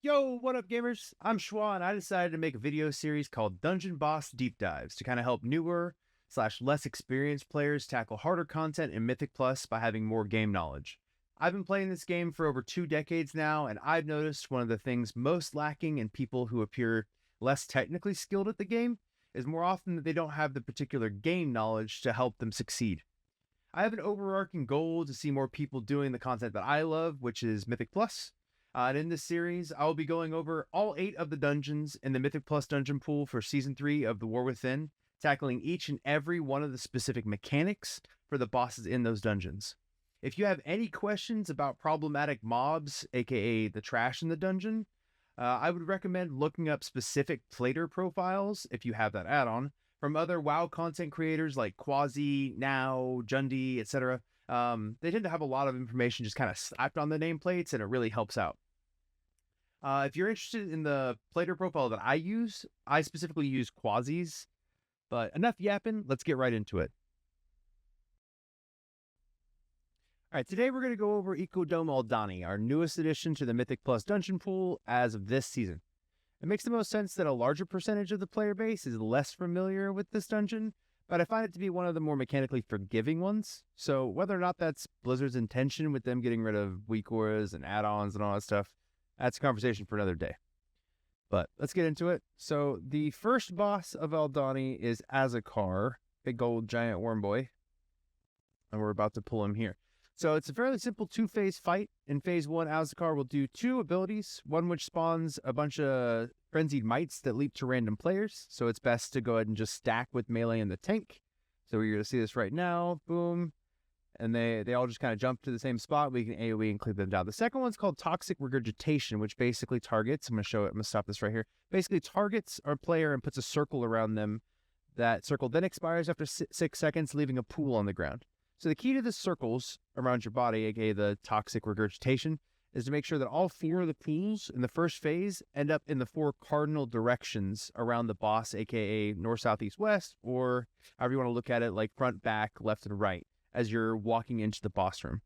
Yo, what up, gamers? I'm Schwa, and I decided to make a video series called Dungeon Boss Deep Dives to kind of help newer/less experienced players tackle harder content in Mythic Plus by having more game knowledge. I've been playing this game for over 2 decades now, and I've noticed one of the things most lacking in people who appear less technically skilled at the game is more often that they don't have the particular game knowledge to help them succeed. I have an overarching goal to see more people doing the content that I love, which is Mythic Plus. And in this series, I will be going over all 8 of the dungeons in the Mythic Plus dungeon pool for Season 3 of The War Within, tackling each and every one of the specific mechanics for the bosses in those dungeons. If you have any questions about problematic mobs, aka the trash in the dungeon, I would recommend looking up specific plater profiles, if you have that add-on, from other WoW content creators like Quasi, Now, Jundi, etc. They tend to have a lot of information just kind of slapped on the nameplates, and it really helps out. If you're interested in the plater profile that I use, I specifically use Quasi's. But enough yapping, let's get right into it. All right, today we're going to go over Ecodome Aldani, our newest addition to the Mythic Plus dungeon pool as of this season. It makes the most sense that a larger percentage of the player base is less familiar with this dungeon, but I find it to be one of the more mechanically forgiving ones. So whether or not that's Blizzard's intention with them getting rid of weak auras and add-ons and all that stuff, that's a conversation for another day. But let's get into it. So the first boss of Aldani is Azhiccar, big old giant worm boy. And we're about to pull him here. So it's a fairly simple 2-phase fight. In phase 1, Azhiccar will do 2 abilities, one which spawns a bunch of frenzied mites that leap to random players. So it's best to go ahead and just stack with melee and the tank. So we're going to see this right now. Boom. And they all just kind of jump to the same spot. We can AoE and cleave them down. The second one's called Toxic Regurgitation, which basically targets, I'm going to show it, I'm going to stop this right here. Basically targets our player and puts a circle around them. That circle then expires after 6 seconds, leaving a pool on the ground. So the key to the circles around your body, aka the Toxic Regurgitation, is to make sure that all 4 of the pools in the first phase end up in the 4 cardinal directions around the boss, aka north, south, east, west, or however you want to look at it, like front, back, left, and right, as you're walking into the boss room.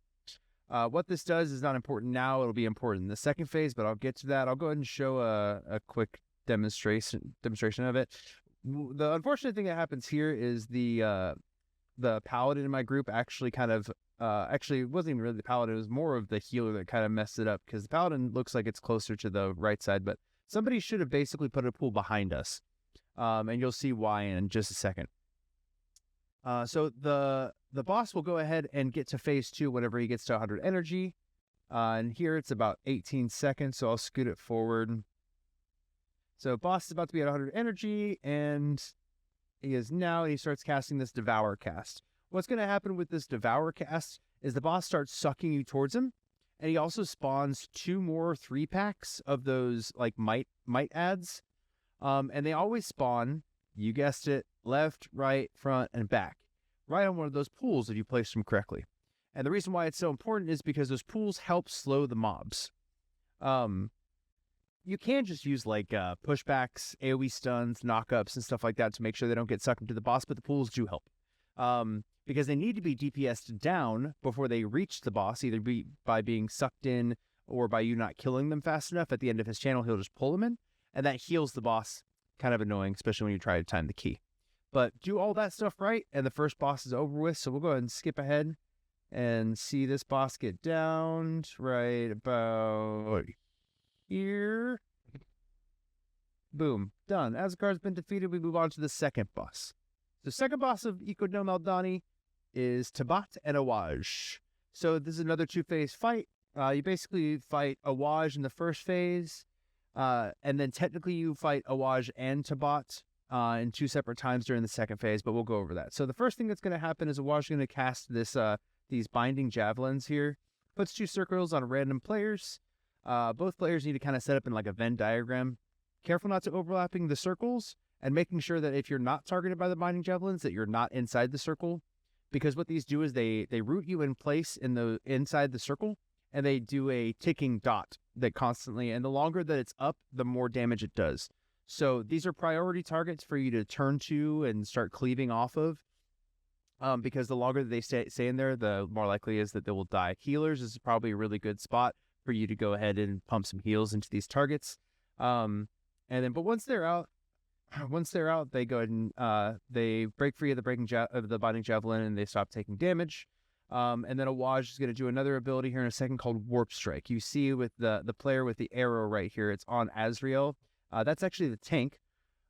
What this does is not important now. It'll be important in the second phase, but I'll get to that. I'll go ahead and show a quick demonstration of it. The unfortunate thing that happens here is the paladin in my group actually kind of, actually it wasn't even really the paladin, it was more of the healer that kind of messed it up, because the paladin looks like it's closer to the right side, but somebody should have basically put a pool behind us. And you'll see why in just a second. So the boss will go ahead and get to phase 2 whenever he gets to 100 energy. And here it's about 18 seconds, so I'll scoot it forward. So boss is about to be at 100 energy, and he starts casting this Devour cast. What's going to happen with this Devour cast is the boss starts sucking you towards him, and he also spawns 2 more 3-packs of those like might adds. And they always spawn, you guessed it, left, right, front, and back, right on one of those pools if you place them correctly. And the reason why it's so important is because those pools help slow the mobs. You can just use like pushbacks, AoE stuns, knockups, and stuff like that to make sure they don't get sucked into the boss, but the pools do help. Because they need to be DPS'd down before they reach the boss, either by being sucked in or by you not killing them fast enough. At the end of his channel, he'll just pull them in, and that heals the boss. Kind of annoying, especially when you try to time the key. But do all that stuff right, and the first boss is over with, so we'll go ahead and skip ahead and see this boss get downed right about here. Boom. Done. Azhiccar's been defeated. We move on to the second boss. The second boss of Ecodome Aldani is Taah'bat and A'wazj. So this is another 2-phase fight. You basically fight A'wazj in the first phase, and then technically you fight A'wazj and Taah'bat in 2 separate times during the second phase, but we'll go over that. So the first thing that's going to happen is A'wazj is going to cast these binding javelins here. Puts 2 circles on random players. Both players need to kind of set up in like a Venn diagram. Careful not to overlapping the circles, and making sure that if you're not targeted by the binding javelins, that you're not inside the circle. Because what these do is they root you in place inside the circle, and they do a ticking dot that constantly, and the longer that it's up, the more damage it does. So these are priority targets for you to turn to and start cleaving off of. Because the longer that they stay in there, the more likely is that they will die. Healers is probably a really good spot for you to go ahead and pump some heals into these targets. And then, but once they're out, they go ahead and they break free of the binding javelin, and they stop taking damage. And then A'wazj is going to do another ability here in a second called Warp Strike. You see with the player with the arrow right here, it's on Azrael. That's actually the tank,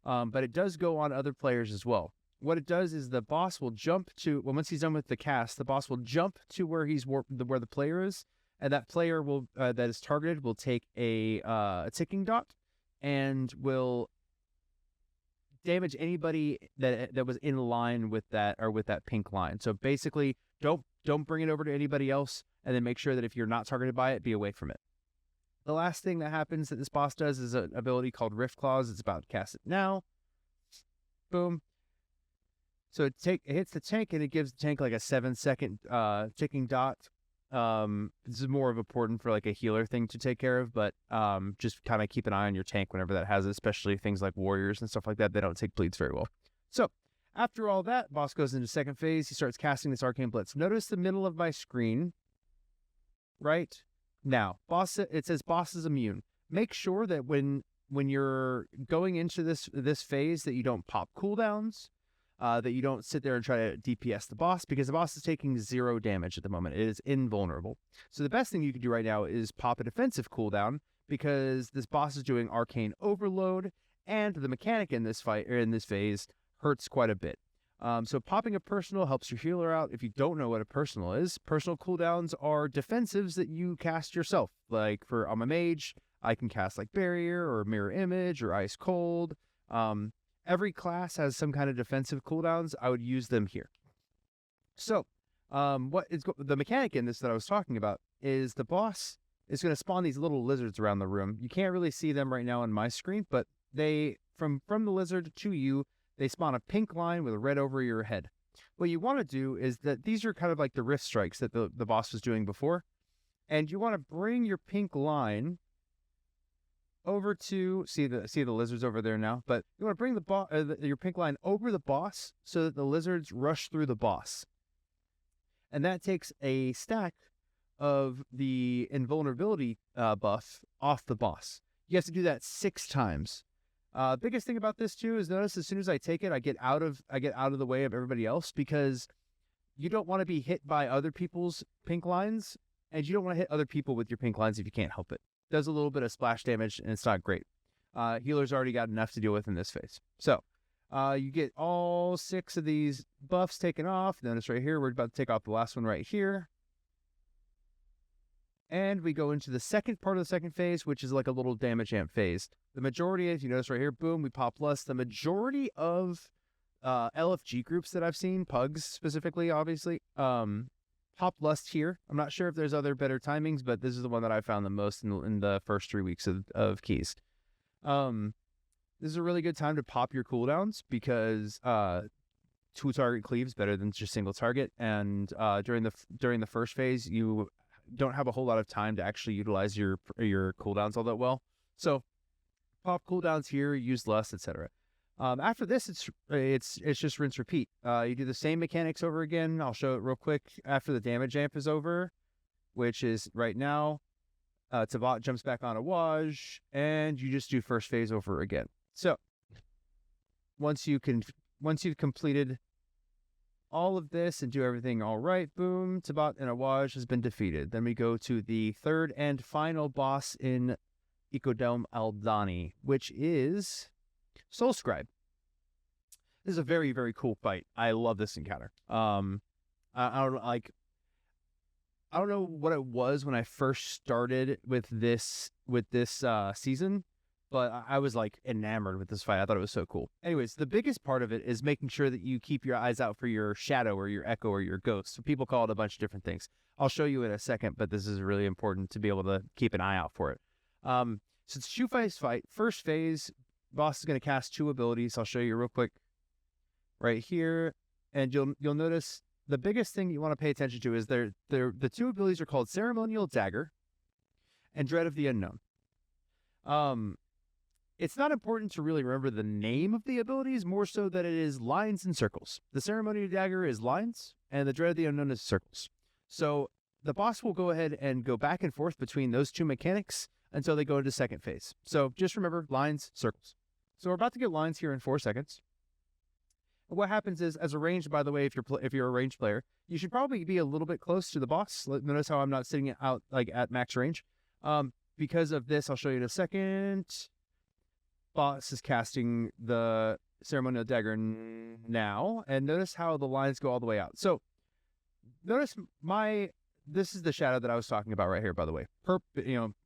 but it does go on other players as well. What it does is the boss will jump to, well, once he's done with the cast, the boss will jump to where where the player is, and that player will that is targeted will take a ticking dot and will damage anybody that was in line with that pink line. So basically, don't bring it over to anybody else, and then make sure that if you're not targeted by it, be away from it. The last thing that happens that this boss does is an ability called Rift Claws. It's about to cast it now. Boom. So it hits the tank, and it gives the tank like a 7-second ticking dot. This is more of important for like a healer thing to take care of, but just kind of keep an eye on your tank whenever that has it, especially things like warriors and stuff like that. They don't take bleeds very well. So after all that, boss goes into second phase. He starts casting this Arcane Blitz. Notice the middle of my screen right now. It says boss is immune. Make sure that when you're going into this phase that you don't pop cooldowns. That you don't sit there and try to DPS the boss, because the boss is taking 0 damage at the moment. It is invulnerable. So the best thing you can do right now is pop a defensive cooldown, because this boss is doing Arcane Overload, and the mechanic in this phase hurts quite a bit. So popping a personal helps your healer out. If you don't know what a personal is, personal cooldowns are defensives that you cast yourself. Like I'm a mage, I can cast like Barrier or Mirror Image or Ice Cold. Every class has some kind of defensive cooldowns. I would use them here. So, the mechanic in this that I was talking about is the boss is going to spawn these little lizards around the room. You can't really see them right now on my screen, but they, from the lizard to you, they spawn a pink line with a red over your head. What you want to do is that these are kind of like the rift strikes that the boss was doing before, and you want to bring your pink line over to see the lizards over there now, but you want to bring your pink line over the boss so that the lizards rush through the boss, and that takes a stack of the invulnerability buff off the boss. You have to do that 6 times. Biggest thing about this too is notice as soon as I take it, I get out of the way of everybody else, because you don't want to be hit by other people's pink lines, and you don't want to hit other people with your pink lines if you can't help it. Does a little bit of splash damage, and it's not great. Healer's already got enough to deal with in this phase. So you get all 6 of these buffs taken off. Notice right here, we're about to take off the last one right here. And we go into the second part of the second phase, which is like a little damage amp phase. The majority, if you notice right here, boom, we pop lust. The majority of LFG groups that I've seen, pugs specifically, obviously, pop lust here. I'm not sure if there's other better timings, but this is the one that I found the most in the first 3 weeks of keys. This is a really good time to pop your cooldowns, because 2-target cleaves better than just single target, and during the first phase you don't have a whole lot of time to actually utilize your cooldowns all that well. So pop cooldowns here, use lust, etc. After this, it's just rinse repeat. You do the same mechanics over again. I'll show it real quick after the damage amp is over, which is right now. Taah'bat jumps back on A'wazj, and you just do first phase over again. So once you've completed all of this and do everything all right, boom, Taah'bat and A'wazj has been defeated. Then we go to the third and final boss in Ecodome Aldani, which is Soul-Scribe. This is a very, very cool fight. I love this encounter. I don't know what it was when I first started with this season, but I was like enamored with this fight. I thought it was so cool. Anyways, the biggest part of it is making sure that you keep your eyes out for your shadow or your echo or your ghost. So people call it a bunch of different things. I'll show you in a second, but this is really important to be able to keep an eye out for it. So it's a 2-phase fight. First phase, boss is going to cast 2 abilities. I'll show you real quick right here, and you'll notice the biggest thing you want to pay attention to is the 2 abilities are called Ceremonial Dagger and Dread of the Unknown. It's not important to really remember the name of the abilities, more so that it is lines and circles. The Ceremonial Dagger is lines, and the Dread of the Unknown is circles. So the boss will go ahead and go back and forth between those two mechanics until they go into second phase. So just remember lines, circles. So we're about to get lines here in 4 seconds. What happens is, as a range, by the way, if you're a ranged player, you should probably be a little bit close to the boss. Notice how I'm not sitting out like at max range. Because of this, I'll show you in a second. Boss is casting the ceremonial dagger now, and notice how the lines go all the way out. So notice this is the shadow that I was talking about right here, by the way.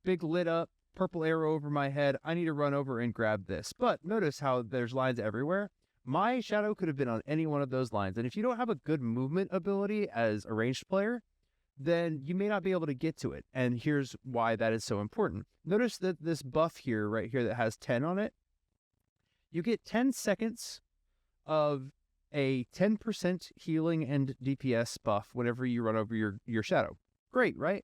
Big lit up, purple arrow over my head. I need to run over and grab this. But notice how there's lines everywhere. My shadow could have been on any one of those lines. And if you don't have a good movement ability as a ranged player, then you may not be able to get to it. And here's why that is so important. Notice that this buff here, right here, that has 10 on it, you get 10 seconds of a 10% healing and DPS buff whenever you run over your shadow. Great, right?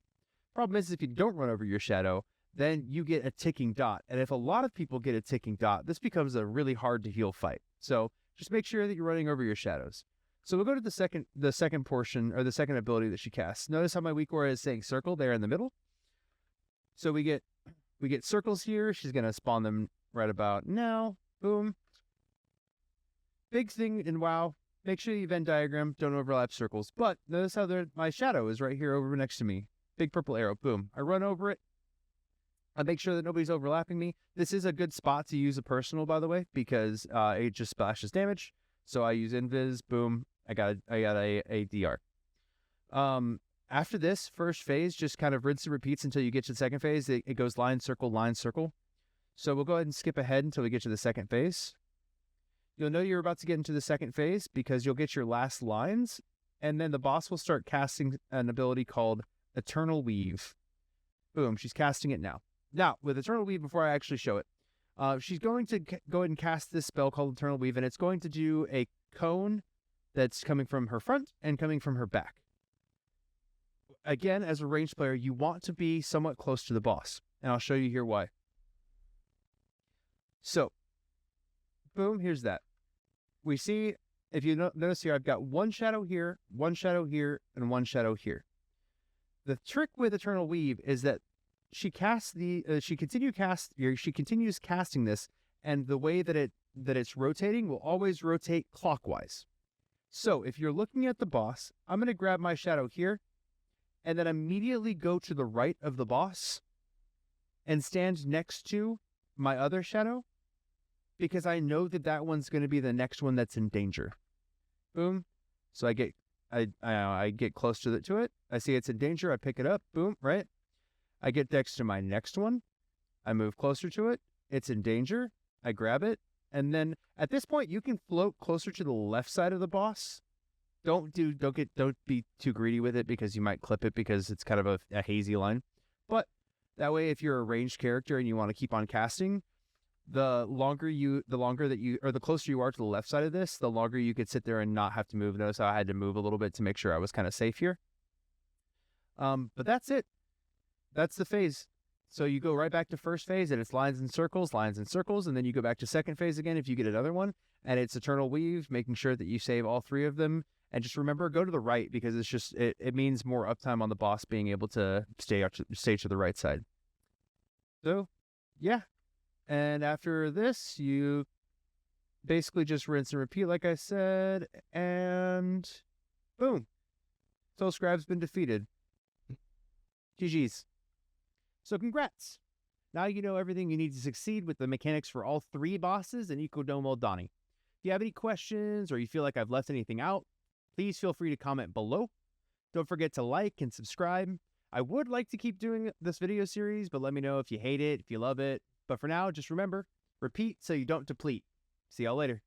Problem is, if you don't run over your shadow, then you get a ticking dot. And if a lot of people get a ticking dot, this becomes a really hard to heal fight. So just make sure that you're running over your shadows. So we'll go to the second portion, or the second ability that she casts. Notice how my weak aura is saying circle there in the middle. So we get circles here. She's going to spawn them right about now. Boom. Big thing in WoW, make sure you Venn diagram, don't overlap circles. But notice how my shadow is right here over next to me. Big purple arrow, boom. I run over it. I make sure that nobody's overlapping me. This is a good spot to use a personal, by the way, because it just splashes damage. So I use invis, boom. I got a DR. After this first phase, just kind of rinse and repeats until you get to the second phase. It goes line, circle, line, circle. So we'll go ahead and skip ahead until we get to the second phase. You'll know you're about to get into the second phase because you'll get your last lines, and then the boss will start casting an ability called Eternal Weave. Boom, she's casting it now. Now, with Eternal Weave, before I actually show it, she's going to go ahead and cast this spell called Eternal Weave, and it's going to do a cone that's coming from her front and coming from her back. Again, as a ranged player, you want to be somewhat close to the boss, and I'll show you here why. So, boom, here's that. We see, if you notice here, I've got one shadow here, and one shadow here. The trick with Eternal Weave is that she casts she continues casting this, and the way that it's rotating will always rotate clockwise. So if you're looking at the boss, I'm going to grab my shadow here, and then immediately go to the right of the boss and stand next to my other shadow, because I know that one's going to be the next one that's in danger. Boom. So I get close to it. I see it's in danger. I pick it up. Boom. Right. I get next to my next one. I move closer to it. It's in danger. I grab it. And then at this point, you can float closer to the left side of the boss. Don't be too greedy with it, because you might clip it because it's kind of a hazy line. But that way, if you're a ranged character and you want to keep on casting, the closer you are to the left side of this, the longer you could sit there and not have to move. Notice how I had to move a little bit to make sure I was kind of safe here. But that's it. That's the phase. So you go right back to first phase, and it's lines and circles, and then you go back to second phase again if you get another one, and it's Eternal Weave, making sure that you save all 3 of them. And just remember, go to the right, because it's just it means more uptime on the boss being able to stay to the right side. So, yeah. And after this, you basically just rinse and repeat, like I said, and boom. Soul-Scribe's been defeated. GG's. So congrats. Now you know everything you need to succeed with the mechanics for all 3 bosses in Eco-Dome Aldani. If you have any questions, or you feel like I've left anything out, please feel free to comment below. Don't forget to like and subscribe. I would like to keep doing this video series, but let me know if you hate it, if you love it. But for now, just remember, repeat so you don't deplete. See y'all later.